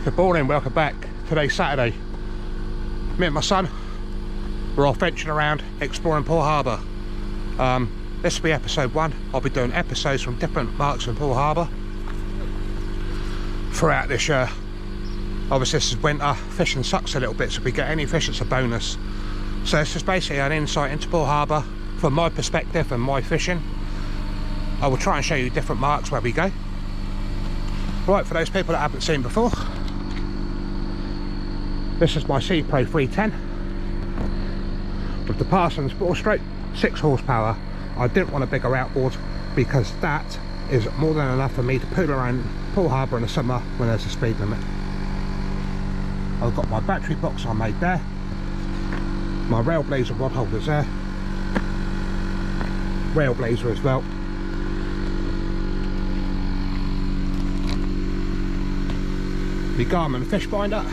Good morning, welcome back. Today's Saturday. Me and my son, we're off venturing around exploring Poole Harbour. This will be episode 1. I'll be doing episodes from different marks in Poole Harbour throughout this year. Obviously this is winter, fishing sucks a little bit, so if we get any fish it's a bonus. So it's just basically an insight into Poole Harbour from my perspective and my fishing. I will try and show you different marks where we go. Right, for those people that haven't seen before, this is my Sea Pro 310 with the Parsons ball stroke, 6 horsepower. I didn't want a bigger outboard because that is more than enough for me to pool around Poole Harbour in the summer when there's a speed limit. I've got my battery box I made there, my Railblazer rod holders there, Railblazer as well. My Garmin fish binder,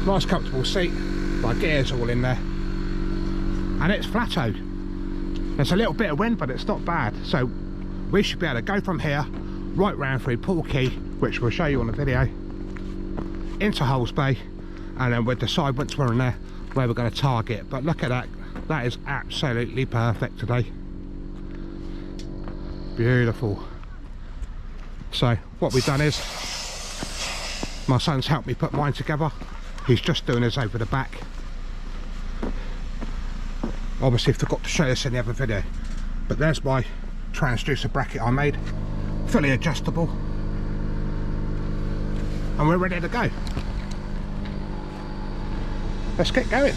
nice comfortable seat, my gear's all in there, and it's flattoed. There's a little bit of wind but it's not bad, so we should be able to go from here right round through Poole Quay, which we'll show you on the video, into Hulls Bay, and then we'll decide once we're in there where we're going to target. But look at that, that is absolutely perfect today, beautiful. So what we've done is, my son's helped me put mine together. He's just doing his over the back. Obviously forgot to show this in the other video, but there's my transducer bracket I made, fully adjustable, and we're ready to go. Let's get going.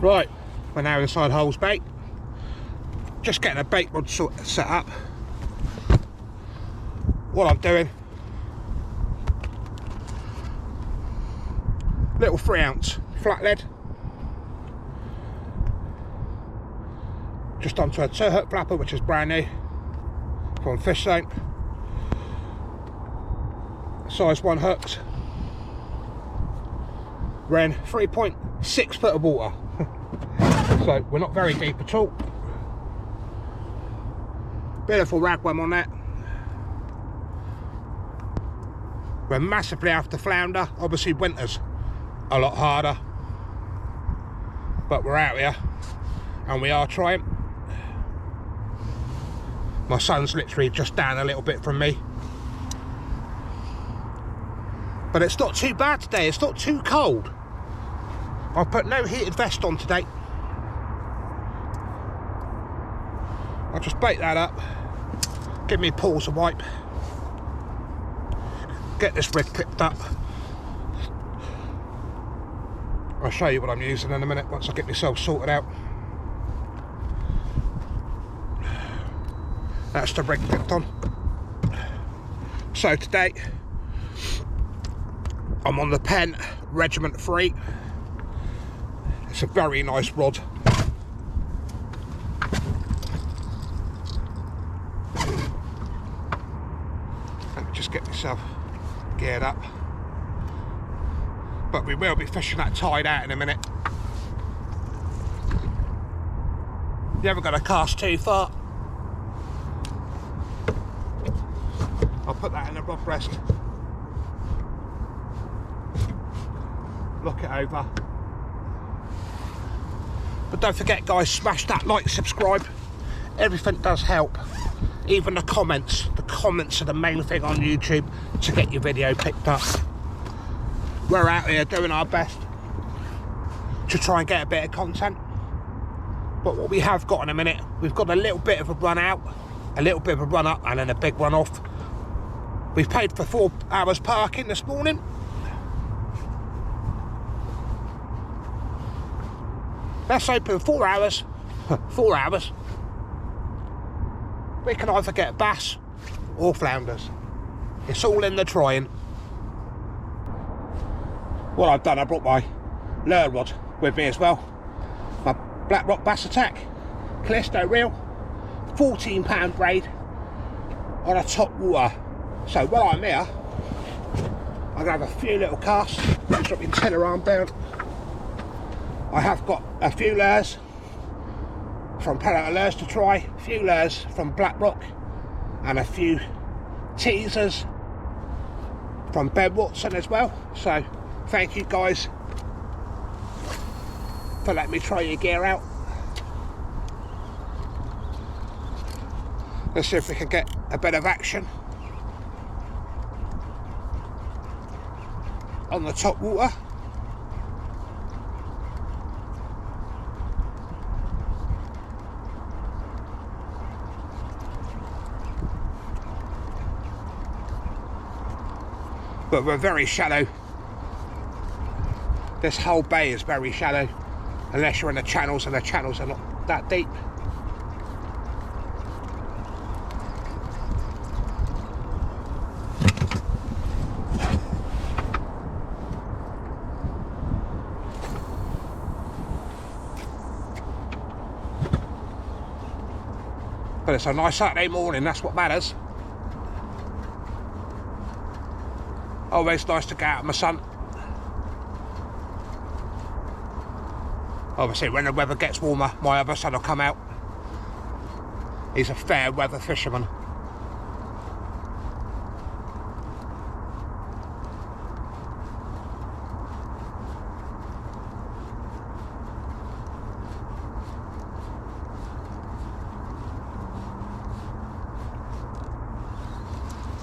Right, we're now inside Hulls Bay, just getting a bait rod set up. What I'm doing, little 3-ounce flat lead, just onto a 2-hook flapper which is brand new from Fish Zone, size 1 hooks. We're in 3.6 foot of water. So we're not very deep at all. Beautiful ragworm on that. We're massively after flounder. Obviously winter's a lot harder, but we're out here and we are trying. My son's literally just down a little bit from me, but it's not too bad today. It's not too cold. I've put no heated vest on today. I'll just bait that up, give me Poole's a wipe, get this rig clipped up. I'll show you what I'm using in a minute once I get myself sorted out. That's the rig clipped on. So today I'm on the Pen Regiment 3. It's a very nice rod. Let me just get myself geared up. But we will be fishing that tide out in a minute. You haven't got to cast too far. I'll put that in the rod rest. Look it over. But don't forget guys, smash that like, subscribe. Everything does help. Even the comments. The comments are the main thing on YouTube to get your video picked up. We're out here doing our best to try and get a bit of content. But what we have got in a minute, we've got a little bit of a run out, a little bit of a run up and then a big run off. We've paid for 4 hours parking this morning. That's open 4 hours. 4 hours. We can either get bass or flounders. It's all in the trying. What I've done, I brought my lure rod with me as well. My Black Rock Bass Attack Callisto reel, 14-pound braid on a top water. So while I'm here, I'm going to have a few little casts. Let's drop my tenner arm down. I have got a few lures from Predator Lures to try, a few lures from Black Rock, and a few teasers from Ben Watson as well. So thank you guys for letting me try your gear out. Let's see if we can get a bit of action on the top water. But we're very shallow. This whole bay is very shallow, unless you're in the channels, and the channels are not that deep. But it's a nice Saturday morning, that's what matters. Always nice to get out in the sun. Obviously when the weather gets warmer, my other son will come out. He's a fair weather fisherman.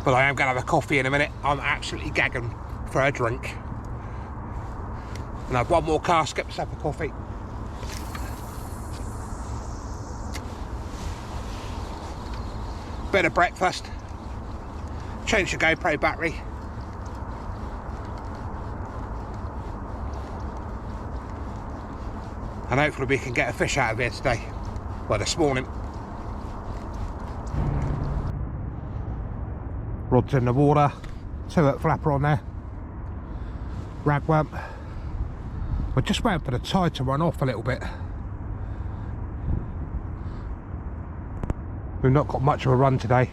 But I am going to have a coffee in a minute. I'm absolutely gagging for a drink. And I have one more cast, get myself a coffee. Bit of breakfast. Change the GoPro battery. And hopefully we can get a fish out of here today. Well, this morning. Rod's in the water, 2-hook flapper on there, ragworm. We're just waiting for the tide to run off a little bit. We've not got much of a run today.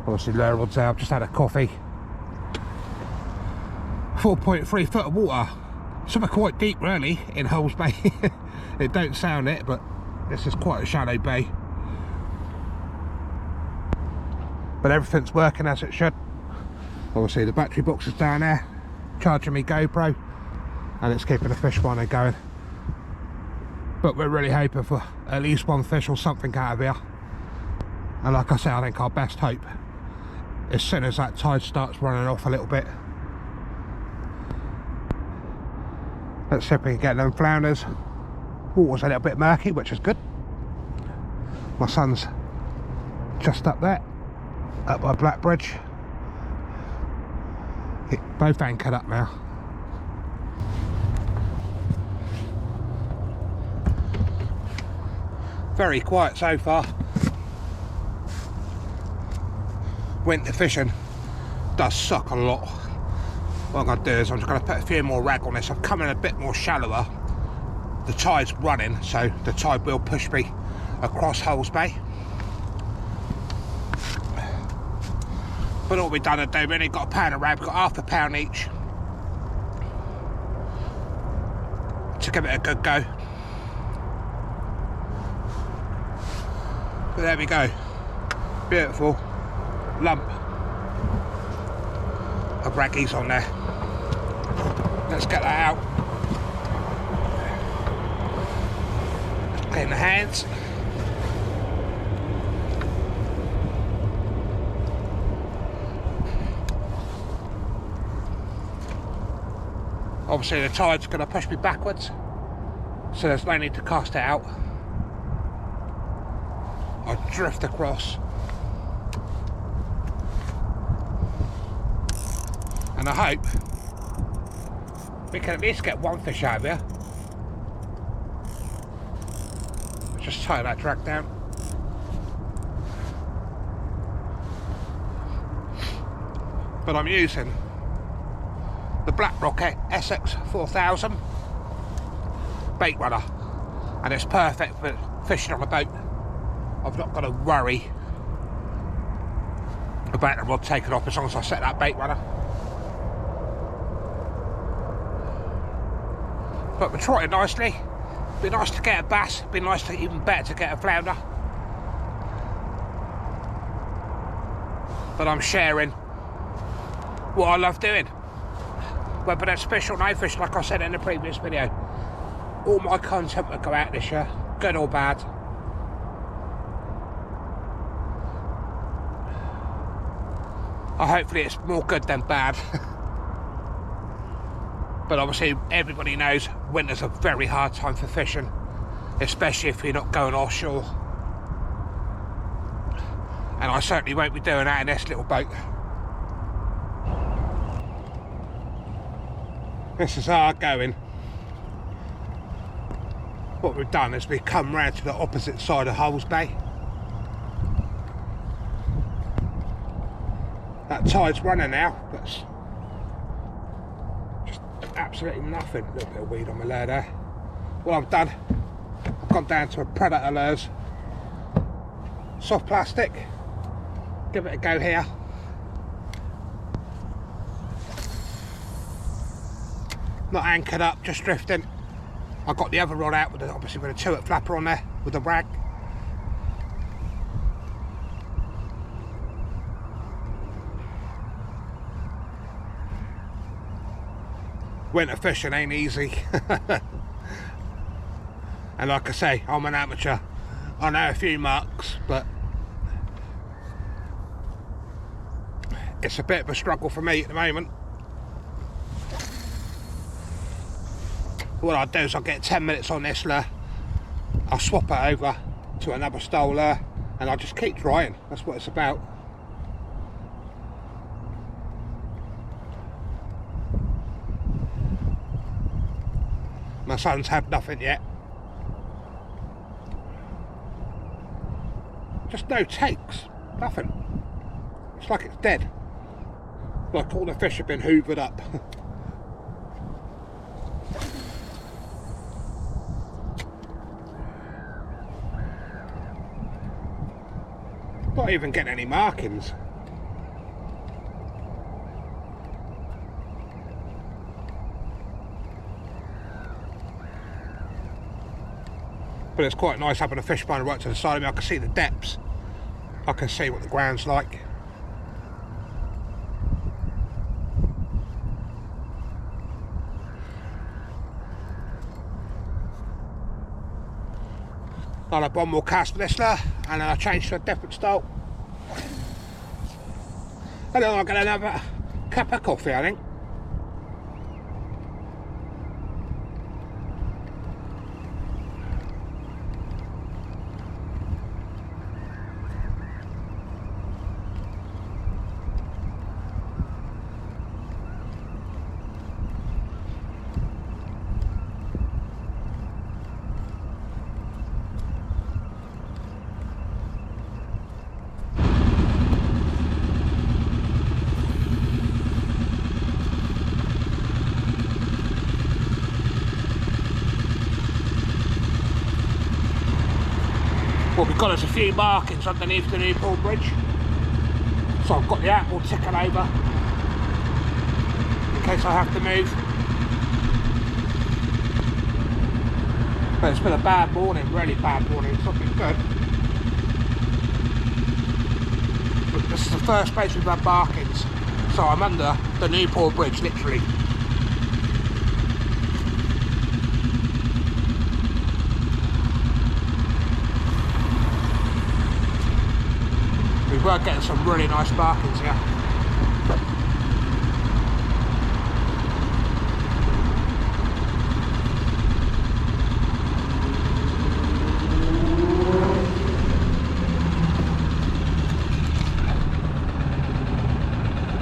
Obviously lure rod's out, I've just had a coffee. 4.3 foot of water. Some are quite deep really in Hulls Bay. It don't sound it, but this is quite a shallow bay. But everything's working as it should. Obviously the battery box is down there, charging me GoPro, and it's keeping the fish finder going. But we're really hoping for at least one fish or something out of here. And like I say, I think our best hope, as soon as that tide starts running off a little bit, let's see if we can get them flounders. Water's a little bit murky, which is good. My son's just up there, up by Black Bridge. Both anchored up now. Very quiet so far. Winter fishing does suck a lot. What I'm going to do is I'm just going to put a few more rag on this. I've come in a bit more shallower. The tide's running, so the tide will push me across Hulls Bay. But all we've done today, we only got a pound of rag, we've got half a pound each to give it a good go. But there we go, beautiful lump of raggies on there. Let's get that out. Clean the hands. Obviously the tide's going to push me backwards, so there's no need to cast it out. I'll drift across. And I hope we can at least get one fish out of here. Just tie that drag down. But I'm using the Black Rocket SX 4000 bait runner, and it's perfect for fishing on a boat. I've not got to worry about the rod taking off as long as I set that bait runner. But we're trotting nicely. Be nice to get a bass, be nice to, even better to get a flounder. But I'm sharing what I love doing. Whether that's fish or no fish, like I said in the previous video, all my content will go out this year, good or bad. Hopefully it's more good than bad. But obviously everybody knows winter's a very hard time for fishing, especially if you're not going offshore. And I certainly won't be doing that in this little boat. This is hard going. What we've done is we've come round to the opposite side of Hulls Bay. That tide's running now, but just absolutely nothing. A little bit of weed on my lure there. What I've done, I've gone down to a Predator lures, soft plastic, give it a go here. Not anchored up, just drifting. I got the other rod out with obviously with a 2-foot flapper on there with the rag. Winter fishing ain't easy. And like I say, I'm an amateur. I know a few marks, but it's a bit of a struggle for me at the moment. What I'll do is I'll get 10 minutes on this lure, I'll swap it over to another style lure, and I'll just keep trying. That's what it's about. My son's had nothing yet. Just no takes, nothing. It's like it's dead. Like all the fish have been hoovered up. Not even getting any markings. But it's quite nice having a fish finder right to the side of me. I can see the depths. I can see what the ground's like. I'll have one more cast for this lure, and then I'll change to a different style. And then I'll get another cup of coffee, I think. got us a few markings underneath the new Poole Bridge, so I've got the outboard ticking over in case I have to move. But it's been a bad morning, really bad morning. It's not been good. But this is the first place we've had markings, so I'm under the new Poole Bridge, literally. We were getting some really nice markings here.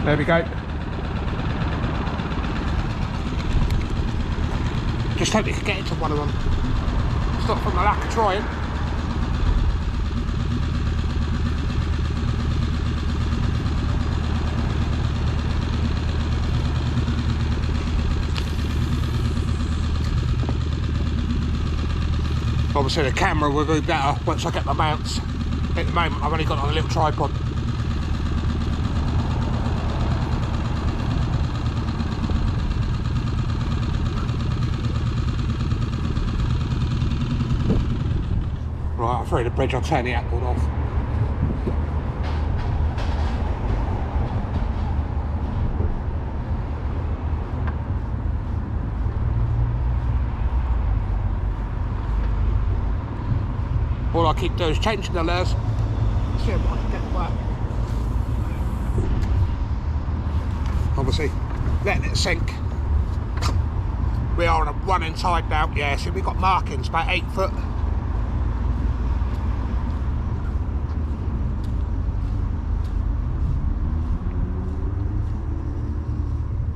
There we go. Just hope we can get into one of them. It's not from the lack of trying. Obviously the camera will be better once I get my mounts. At the moment I've only got it on a little tripod. Right, I'm through the bridge, I'll turn the outboard off. All I keep doing is changing the lures, see if I can get back. Obviously, letting it sink. We are on a running tide now, yeah, so we've got markings about 8 foot.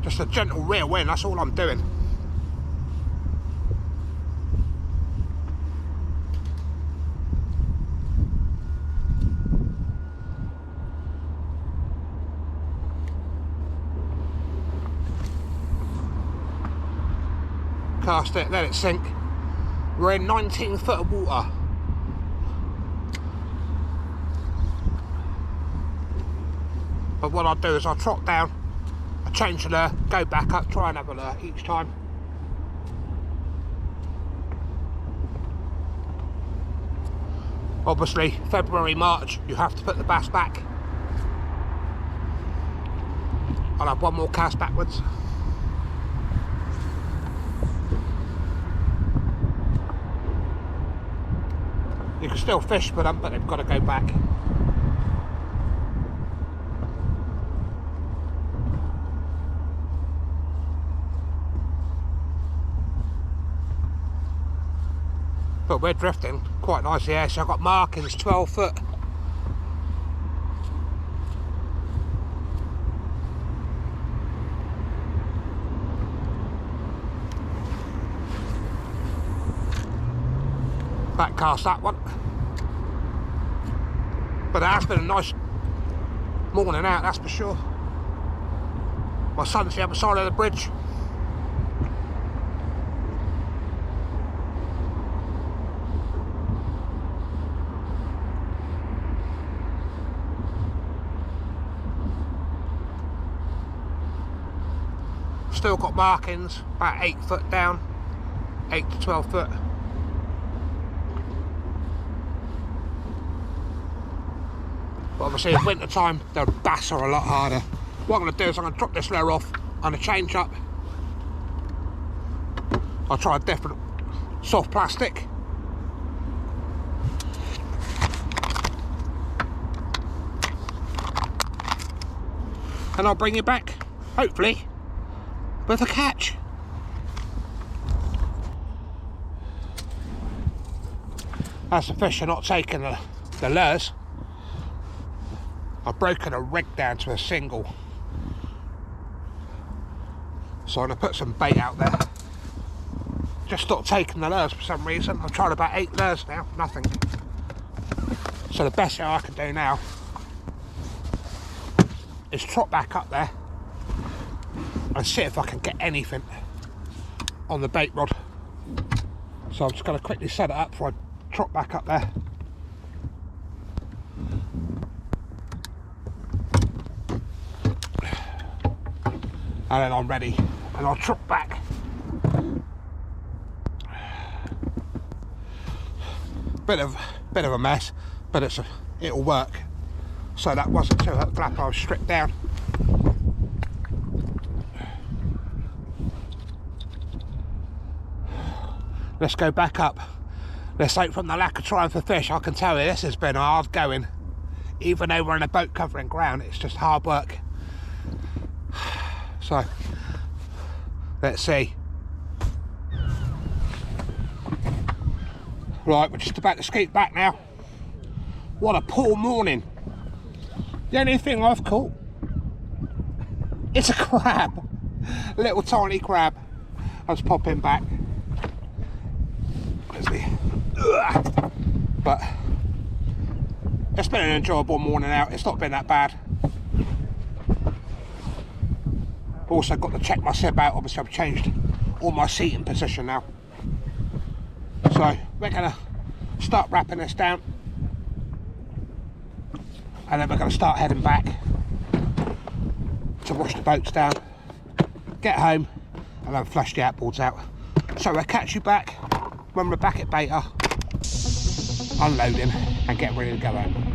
Just a gentle rear wind, that's all I'm doing. Cast it, let it sink. We're in 19 foot of water. But what I'll do is I'll trot down, I'll change the lure, go back up, try another lure each time. Obviously, February, March, you have to put the bass back. I'll have one more cast backwards. You can still fish with them, but they've got to go back. But we're drifting quite nicely here, so I've got markings 12 foot. Back cast that one. But it has been a nice morning out, that's for sure. My son's the other side of the bridge. Still got markings, about 8 foot down, 8 to 12 foot. But obviously in winter time, the bass are a lot harder. What I'm going to do is I'm going to drop this lure off, I'm going to change up. I'll try a different soft plastic. And I'll bring you back, hopefully, with a catch. As the fish are not taking the lures, I've broken a rig down to a single. So I'm going to put some bait out there. Just stopped taking the lures for some reason. I've tried about 8 lures now, nothing. So the best thing I can do now is trot back up there and see if I can get anything on the bait rod. So I'm just going to quickly set it up before I trot back up there. then I'm ready, and I'll trot back. Bit of a mess, but it'll work. So that wasn't too glad I was stripped down. Let's go back up. Let's hope from the lack of trying for fish, I can tell you this has been hard going. Even though we're in a boat covering ground, it's just hard work. So, let's see. Right, we're just about to scoot back now. What a poor morning. The only thing I've caught is a crab. A little tiny crab. Let's pop him back. But it's been an enjoyable morning out. It's not been that bad. Also got to check my sib out. Obviously I've changed all my seating position now. So we're gonna start wrapping this down, and then we're gonna start heading back to wash the boats down, get home, and then flush the outboards out. So we'll catch you back when we're back at Beta, unloading and getting ready to go home.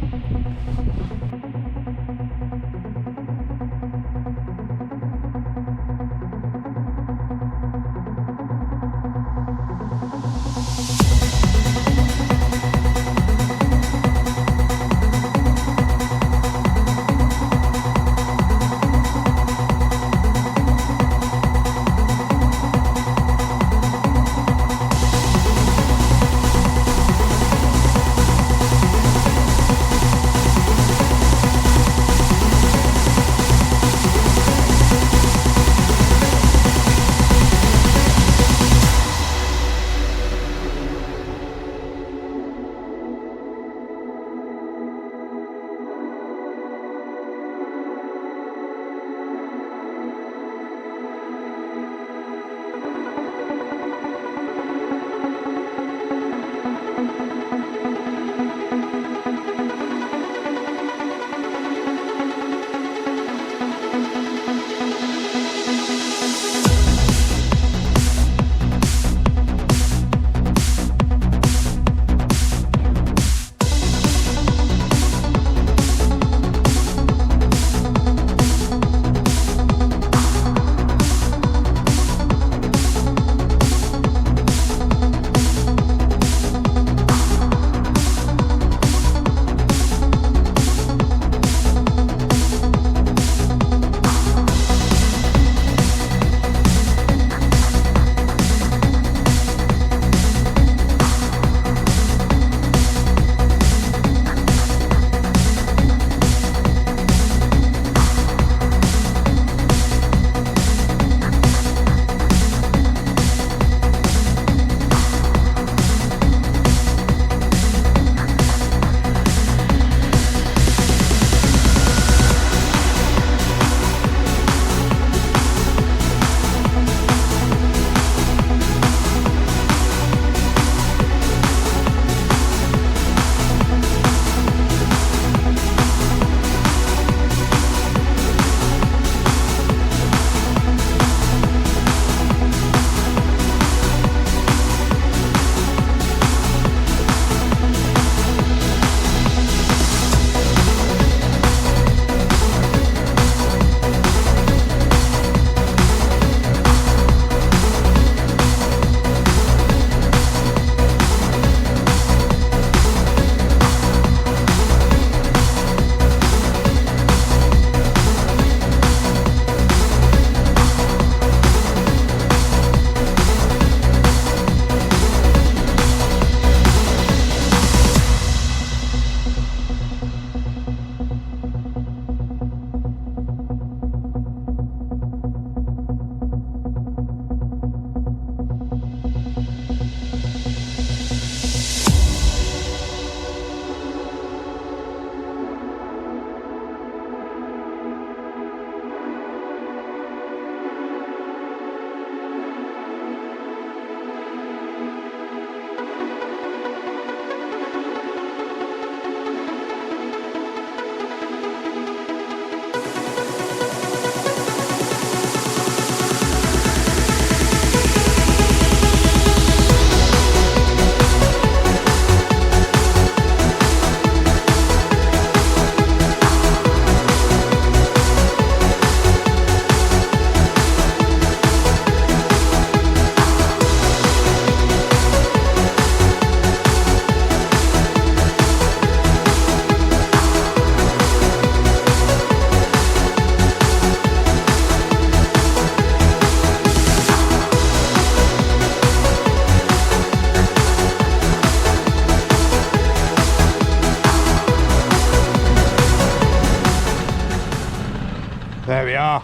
There we are,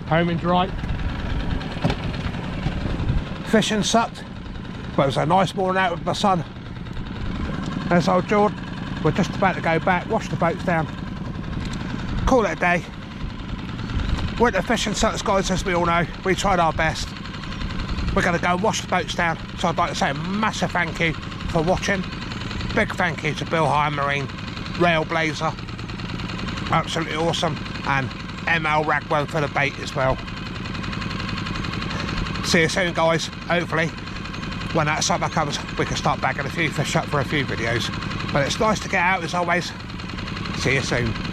home and dry. Fishing sucked, but it was a nice morning out with my son. There's old Jordan. We're just about to go back, wash the boats down, call it a day. Winter fishing sucks, guys, as we all know. We tried our best. We're going to go and wash the boats down. So I'd like to say a massive thank you for watching. Big thank you to Poole Harbour Marine, Railblazer, absolutely awesome, and ML Ragwell for the bait as well. See you soon, guys. Hopefully when that summer comes we can start bagging a few fish up for a few videos, but it's nice to get out as always. See you soon.